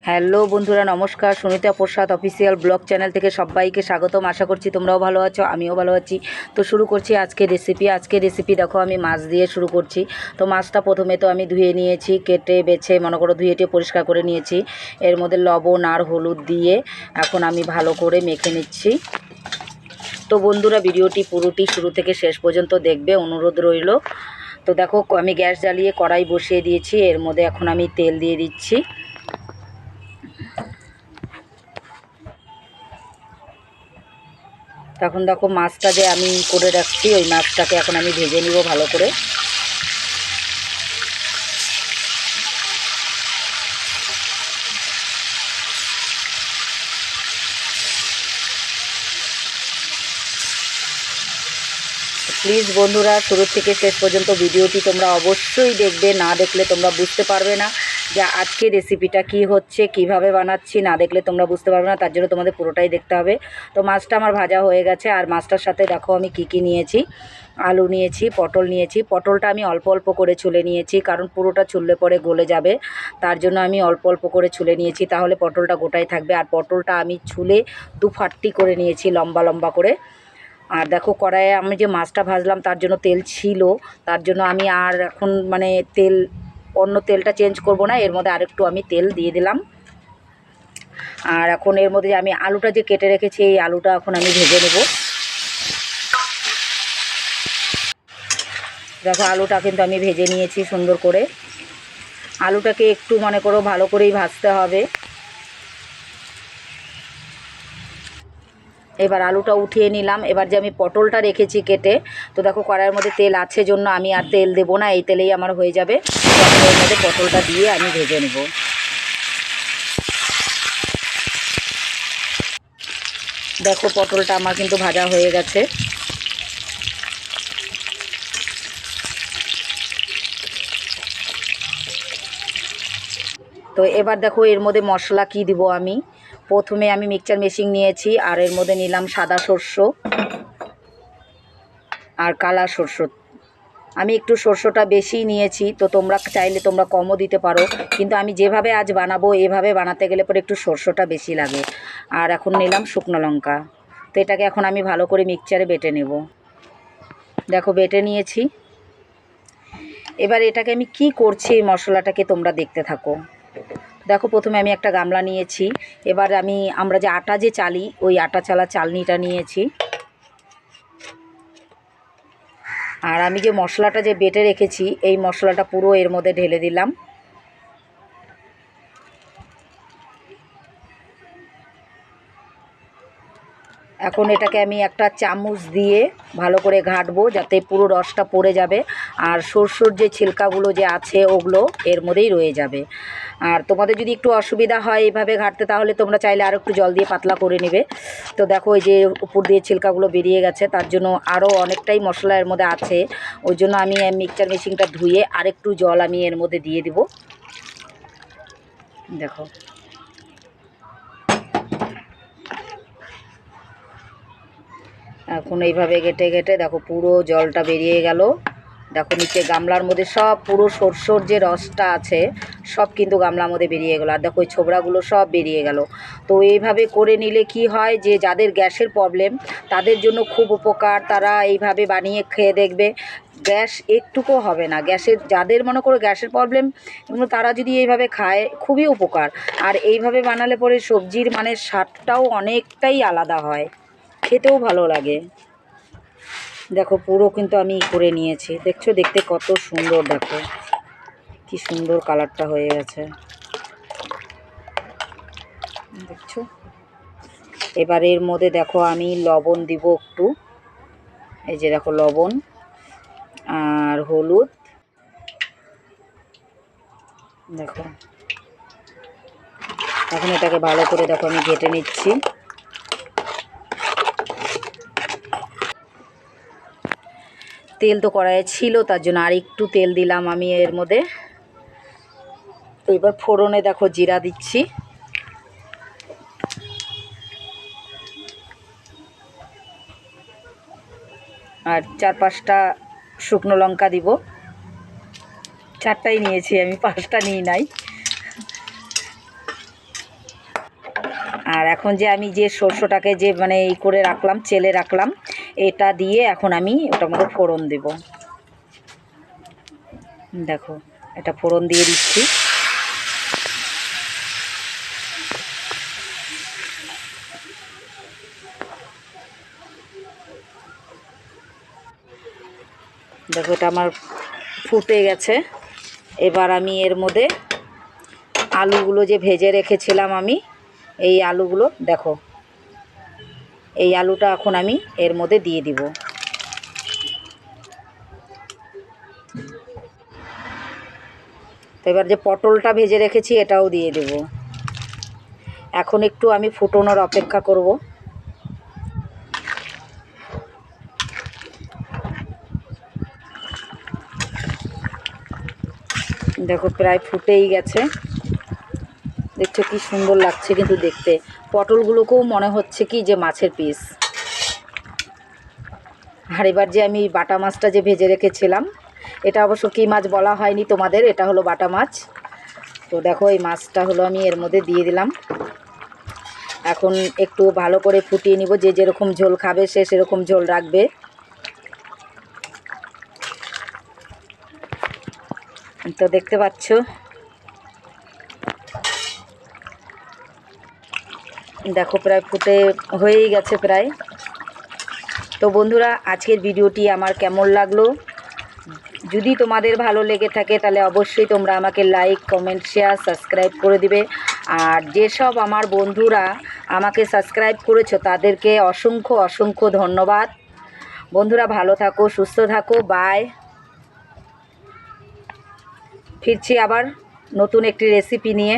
Hello বন্ধুরা, নমস্কার। সুনিতা প্রসাদ official blog channel থেকে সবাইকে স্বাগতম। আশা করছি তোমরাও ভালো আছো, আমিও ভালো আছি। তো শুরু করছি আজকে রেসিপি। দেখো, আমি মাছ দিয়ে শুরু করছি। তো মাছটা প্রথমে তো আমি ধুয়ে নিয়েছি, কেটে বেছে মনে করো ধুয়ে পরিষ্কার করে নিয়েছি। এর মধ্যে লবণ আর হলুদ দিয়ে এখন আমি ভালো করে মেখে নিচ্ছি। তো বন্ধুরা, ভিডিওটি পুরোটি শুরু থেকে শেষ পর্যন্ত দেখবে, অনুরোধ রইল। তো দেখো, আমি গ্যাস জ্বালিয়ে কড়াই বসিয়ে দিয়েছি। এর মধ্যে এখন আমি তেল দিয়ে দিচ্ছি। তখন দেখো, মাছটা যে আমি করে রাখছি, ওই মাছটাকে এখন আমি ভেজে নিব ভালো করে। প্লিজ বন্ধুরা, শুরু থেকে শেষ পর্যন্ত ভিডিওটি তোমরা অবশ্যই দেখবে। না দেখলে তোমরা বুঝতে পারবে না যে আজকে রেসিপিটা কি হচ্ছে, কিভাবে বানাচ্ছি। না দেখলে তোমরা বুঝতে পারবে না, তার জন্য তোমাদের পুরোটাই দেখতে হবে। তো মাছটা আমার ভাজা হয়ে গেছে। আর মাছটার সাথে দেখো আমি কি নিয়েছি। আলু নিয়েছি, পটল নিয়েছি। পটলটা আমি অল্প অল্প করে ছুলে নিয়েছি, কারণ পুরোটা ছুললে পরে গলে যাবে। তার জন্য আমি অল্প অল্প করে ছুলে নিয়েছি, তাহলে পটলটা গোটাই থাকবে। আর পটলটা আমি ছুলে দু ফাটটি করে নিয়েছি, লম্বা লম্বা করে। আর দেখো, কড়াইয়ে আমি যে মাছটা ভাজলাম তার জন্য তেল ছিল, তার জন্য আমি আর এখন অন্য তেলটা চেঞ্জ করব না। এর মধ্যে আরেকটু আমি তেল দিয়ে দিলাম। আর এখন এর মধ্যে আমি আলুটা যে কেটে রেখেছি, এই আলুটা এখন আমি ভেজে নেব। দেখো, আলুটা কিন্তু আমি ভেজে নিয়েছি সুন্দর করে। আলুটাকে একটু মনে করো ভালো করেই ভাজতে হবে। এবার আলুটা উঠিয়ে নিলাম। এবার যে আমি পটলটা রেখেছি কেটে, তো দেখো কড়াইয়ের মধ্যে তেল আছে জন্য আমি আর তেল দেবো না, এই তেলেই আমার হয়ে যাবে। পটলের মধ্যে পটলটা দিয়ে আমি ভেজে নেব। দেখো, পটলটা আমার কিন্তু ভাজা হয়ে গেছে। তো এবার দেখো, এর মধ্যে মশলা কি দিব আমি। প্রথমে আমি মিক্সচার মেশিন নিয়েছি, আর এর মধ্যে নিলাম সাদা সর্ষ আর কালা সর্ষ। আমি একটু সর্ষটা বেশি নিয়েছি, তো তোমরা চাইলে তোমরা কমও দিতে পারো, কিন্তু আমি যেভাবে আজ বানাবো এভাবে বানাতে গেলে পরে একটু সর্ষটা বেশি লাগে। আর এখন নিলাম শুকনো লঙ্কা। তো এটাকে এখন আমি ভালো করে মিক্সচারে বেটে নেব। দেখো, বেটে নিয়েছি। এবার এটাকে আমি কি করছি, এই মশলাটাকে তোমরা দেখতে থাকো। দেখো, প্রথমে আমি একটা গামলা নিয়েছি। এবার আমরা যে আটা যে চালি, ওই আটা চালা চালনিটা নিয়েছি। আর আমি যে মশলাটা যে বেটে রেখেছি, এই মশলাটা পুরো এর মধ্যে ঢেলে দিলাম। এখন এটাকে আমি একটা চামচ দিয়ে ভালো করে ঘাঁটবো, যাতে পুরো রসটা পড়ে যাবে। আর সরষের যে ছিলকাগুলো যে আছে, ওগুলো এর মধ্যেই রয়ে যাবে। আর তোমাদের যদি একটু অসুবিধা হয় এইভাবে ঘাঁটতে, তাহলে তোমরা চাইলে আরও একটু জল দিয়ে পাতলা করে নেবে। তো দেখো, এই যে উপর দিয়ে ছিলকাগুলো বেরিয়ে গেছে, তার জন্য আরও অনেকটাই মশলা এর মধ্যে আছে। ওই জন্য আমি মিক্সচার মেশিনটা ধুয়ে আরেকটু জল আমি এর মধ্যে দিয়ে দিব। দেখো, এখন এইভাবে ঘেটে ঘেটে দেখো পুরো জলটা বেরিয়ে গেল। দেখো, নিচে গামলার মধ্যে সব পুরো সরষের যে রসটা আছে, সব কিন্তু গামলার মধ্যে বেরিয়ে গেলো। আর দেখো, ওই ছোবড়াগুলো সব বেরিয়ে গেল। তো এইভাবে করে নিলে কি হয়, যে যাদের গ্যাসের প্রবলেম তাদের জন্য খুব উপকার। তারা এইভাবে বানিয়ে খেয়ে দেখবে, গ্যাস একটুকু হবে না। যাদের মনে করো গ্যাসের প্রবলেম, তারা যদি এইভাবে খায় খুবই উপকার। আর এইভাবে বানালে পরে সবজির মানে স্বাদটাও অনেকটাই আলাদা হয়, খেতেও ভালো লাগে। দেখো, পুরো কিন্তু আমি করে নিয়েছি। দেখছো, দেখতে কত সুন্দর। দেখো কি সুন্দর কালারটা হয়ে গেছে, দেখছো। এবার এর মধ্যে দেখো আমি লবণ দিব একটু। এই যে দেখো, লবণ আর হলুদ। দেখো, এখন এটাকে ভালো করে দেখো আমি ঘেটে নিচ্ছি। তেল তো কড়াইয়ে ছিল, তার জন্য আর একটু তেল দিলাম আমি এর মধ্যে। তো এবার ফোড়নে দেখো জিরা দিচ্ছি। আর 4-5টা শুকনো লঙ্কা দিব। 4টাই নিয়েছি আমি, 5টা নিই নাই। আর এখন যে আমি যে সরষেটাকে যে মানে এই করে রাখলাম, চেলে রাখলাম, এটা দিয়ে এখন আমি ওটার মধ্যে ফোড়ন দেব। দেখো এটা ফোড়ন দিয়ে দিচ্ছি। দেখো এটা আমার ফুটে গেছে। এবার আমি এর মধ্যে আলুগুলো যে ভেজে রেখেছিলাম আমি, এই আলুগুলো দেখো, এই আলুটা এখন আমি এর মধ্যে দিয়ে দিব। তো এবার যে পটলটা ভেজে রেখেছি এটাও দিয়ে দেব। এখন একটু আমি ফুটনোর অপেক্ষা করব। দেখো প্রায় ফুটেই গেছে। দেখছো কি সুন্দর লাগছে কিন্তু দেখতে। পটলগুলোকেও মনে হচ্ছে কি যে মাছের পিস। আর এবার যে আমি বাটা মাছটা যে ভেজে রেখেছিলাম, এটা অবশ্য কী মাছ বলা হয়নি তোমাদের, এটা হলো বাটা মাছ। তো দেখো এই মাছটা হলো আমি এর মধ্যে দিয়ে দিলাম। এখন একটু ভালো করে ফুটিয়ে নিব। যে যেরকম ঝোল খাবে সে সেরকম ঝোল রাখবে। তো দেখতে পাচ্ছ দেখো প্রায় ফুটে হয়েই গেছে প্রায়। তো বন্ধুরা আজকের ভিডিওটি আমার কেমন লাগলো, যদি তোমাদের ভালো লেগে থাকে তাহলে অবশ্যই তোমরা আমাকে লাইক, কমেন্ট, শেয়ার, সাবস্ক্রাইব করে দিবে। আর যেসব আমার বন্ধুরা আমাকে সাবস্ক্রাইব করেছো তাদেরকে অসংখ্য অসংখ্য ধন্যবাদ। বন্ধুরা ভালো থাকো, সুস্থ থাকো, বাই। ফিরছি আবার নতুন একটি রেসিপি নিয়ে।